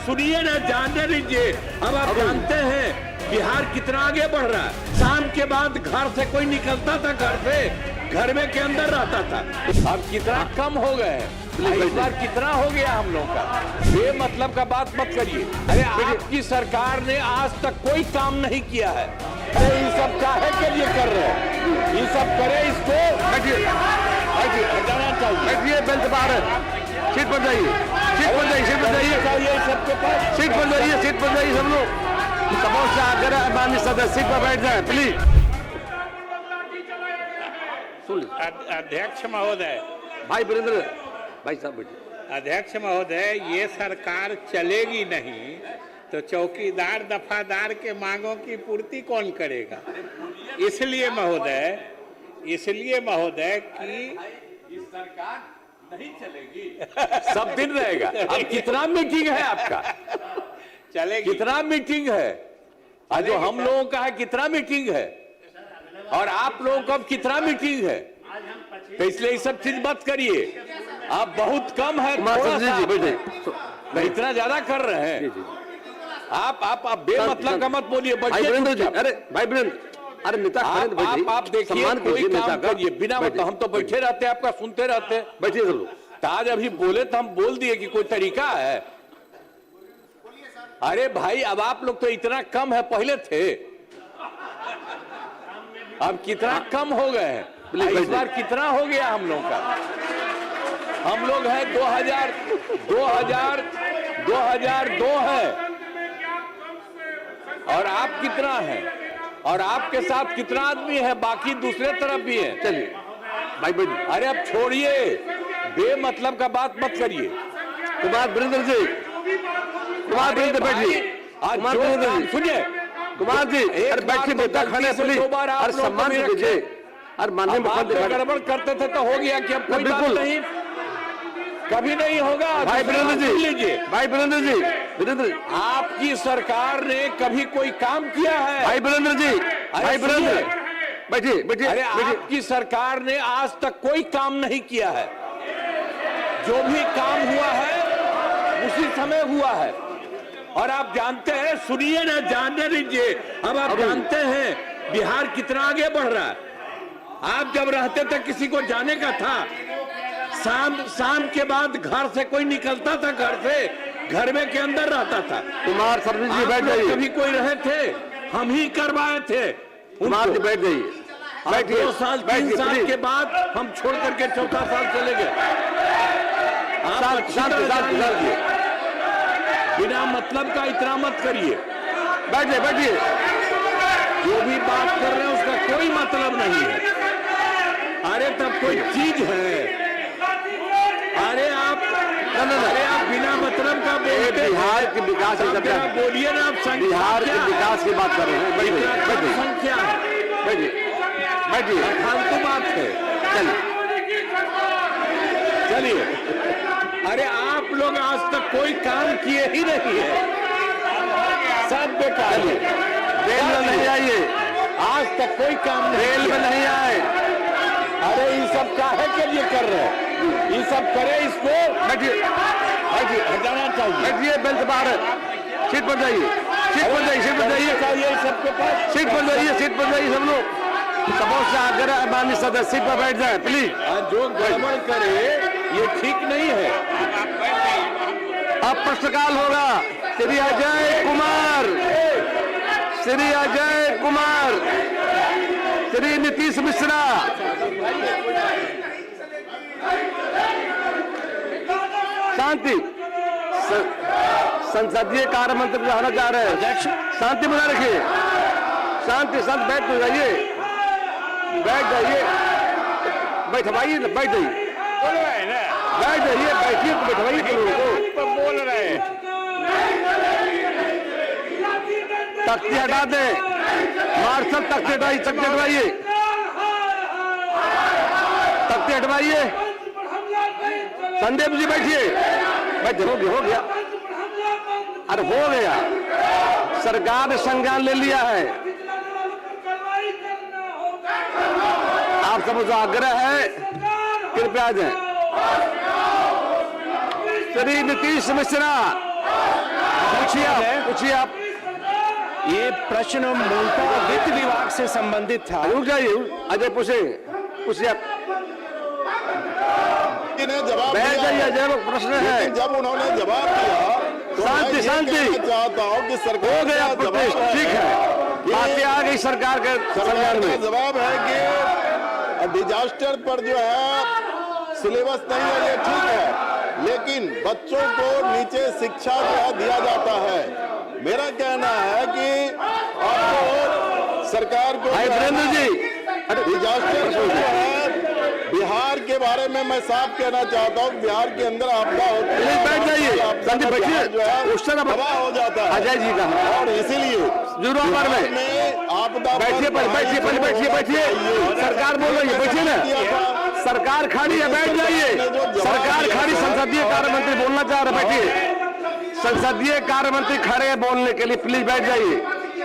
सुनिए ना, जानने लीजिए। अब आप जानते हैं बिहार कितना आगे बढ़ रहा है। शाम के बाद घर से कोई निकलता था, घर से घर में के अंदर रहता था। अब कितना कम हो गए हैं, इस बार कितना हो गया हम लोग का। ये मतलब का बात मत करिए। अरे आपकी सरकार ने आज तक कोई काम नहीं किया है। अरे ये सब काहे के लिए कर रहे हैं? ये सब करे, इसको हटाना चाहिए। बेंच बाहर सीट पर जाइए, सीट पर जाइए, सीट पर जाइए, सबके पास सीट पर जाइए, सीट पर जाइए। सब लोग समोसा अगर माननीय सदस्य सीट पर बैठ जाए प्लीज। अध्यक्ष महोदय, भाई वीरेंद्र भाई साहब बैठिए। अध्यक्ष महोदय, ये सरकार चलेगी नहीं तो चौकीदार दफादार के मांगों की पूर्ति कौन करेगा? इसलिए महोदय कि इस सरकार नहीं चलेगी, सब दिन रहेगा। अब कितना मीटिंग है आपका? चलेगी, कितना मीटिंग है? आज जो हम लोगों का है कितना मीटिंग है, और आप लोगों का कितना मीटिंग है? तो इसलिए ये सब चीज मत करिए। आप बहुत कम है, इतना ज्यादा कर रहे हैं आप बेमतलब का मत बोलिए। अरे भाई वीरेंद्र, अरे नेता आप देखिए, कोई काम करिए बिना मतलब। हम तो बैठे रहते हैं, आपका सुनते रहते हैं। बैठिए सब लोग। तो आज अभी बोले तो हम बोल दिए कि कोई तरीका है? अरे भाई, अब आप लोग तो इतना कम है, पहले थे, अब कितना कम हो गए हैं। इस बार कितना हो गया हम लोग का? हम लोग है 2002 है, और आप कितना है, और आपके साथ कितना आदमी है, बाकी दूसरे तरफ भी है। चलिए भाई बैठिए। अरे अब छोड़िए, बेमतलब का बात मत करिए। कुमार वीरेंद्र जी, कुमार वीरेंद्र बैठिए। कुमार वीरेंद्र जी सुनिए, कुमार जी अरे बैठिए, बेटा खाने प्लीज। अरे सम्मान से दीजिए। अरे माननीय मुख्यमंत्री गड़बड़ करते थे तो हो गया कि अब कोई बात नहीं, कभी नहीं होगा। भाई वीरेंद्र जी लीजिए, भाई वीरेंद्र जी, वीरेंद्र आपकी सरकार ने कभी कोई काम किया है? भाई वीरेंद्र जी, भाई वीरेंद्र बैठिए बैठिए। अरे आपकी सरकार ने आज तक कोई काम नहीं किया है। जो भी काम हुआ है उसी समय हुआ है, और आप जानते हैं, सुनिए ना, जानने लीजिए। अब आप जानते हैं बिहार कितना आगे बढ़ रहा है। आप जब रहते थे, किसी को जाने का था, शाम के बाद घर से कोई निकलता था, घर से घर में के अंदर रहता था। कुमार सर्विस जी बैठ जाइए। कभी कोई रहे थे, हम ही करवाए थे। कुमार जी बैठ जाइए, बैठिए। 2 साल 3 साल के बाद हम छोड़ करके 4था साल चले गए। बिना मतलब का इतना मत करिए। बैठिए बैठिए। जो भी बात कर रहे हैं उसका कोई मतलब नहीं है। अरे तब कोई चीज है? अरे आप बिना मतलब का बोलते। बिहार के विकास की बोलिए ना, आप बिहार के विकास की बात कर रहे हैं। बैठिए संख्या है, बैठिए बैठिए। फालतू बात है। चलिए, अरे आप लोग आज तक कोई काम किए ही नहीं है, सब बेकार है। रेल में नहीं आइए, आज तक कोई काम नहीं। रेल में नहीं आए। अरे ये सब काहे के लिए कर रहे हैं? ये सब करे, इसको बैठिए बैठिए, हटाना चाहिए। बैठिए बेंच बाहर सीट पर जाइए, सीट पर जाइए, सीट पर जाइए, सबके पास सीट पर जाइए, सीट पर जाइए। सब लोग समोसा अगर माननीय सदस्य सीट पर बैठ जाए प्लीज। जो गड़बड़ करे ये ठीक नहीं है। अब प्रश्नकाल होगा। श्री अजय कुमार, श्री अजय कुमार, श्री नीतीश मिश्रा। शांति। संसदीय कार्य मंत्री रहना चाह रहे हैं। शांति बना रखिए, शांति। शांत बैठ जाइए, बैठ जाइए, बैठवाइए, बैठ जाइए, बैठ जाइए, बैठिए, बैठवाइए को। बोल रहे हैं, तख्ती हटा दे, मार्शल तख्ती हटाइए, तख्ती हटवाइए, तख्ती हटवाइए। संदीप जी बैठिए, बैठ। हो गया, अरे हो गया। सरकार ने संज्ञान ले लिया है। आप सब जो आग्रह है कृपया जाए। श्री नीतीश मिश्रा पूछिए आप। ये प्रश्न मूलतः वित्त विभाग से संबंधित था। रुक जाइए, अजय पूछिए आप। ने जवाब बैठ दिया जाइए, है। अजय लोग प्रश्न है। लेकिन जब उन्होंने जवाब दिया तो शांति, मैं ये शांति। कहना चाहता हूं कि सरकार हो गया का प्रोटेस्ट, जवाब ठीक है, बातें आ गई सरकार के सरकार सरकार का में। जवाब है कि डिजास्टर पर जो है सिलेबस नहीं है, ये ठीक है, लेकिन बच्चों को नीचे शिक्षा जो है दिया जाता है। मेरा कहना है कि आपको सरकार को भाई वीरेंद्र जी, डिजास्टर जो है बिहार के बारे में मैं साफ कहना चाहता हूँ, बिहार के अंदर आपदा होती है, प्लीज बैठ जाइए, शांति बैठिए। जो है क्वेश्चन अब तबाह हो जाता है अजय जी का, और इसीलिए जरूर बिहार में में आपदा बैठिए, बैठिए, सरकार बोल रही है, बैठिए ना। सरकार खड़ी है, बैठ जाइए। सरकार खड़ी, संसदीय कार्य मंत्री बोलना चाह रहे, बैठिए। संसदीय कार्य मंत्री खड़े हैं बोलने के लिए, प्लीज बैठ जाइए।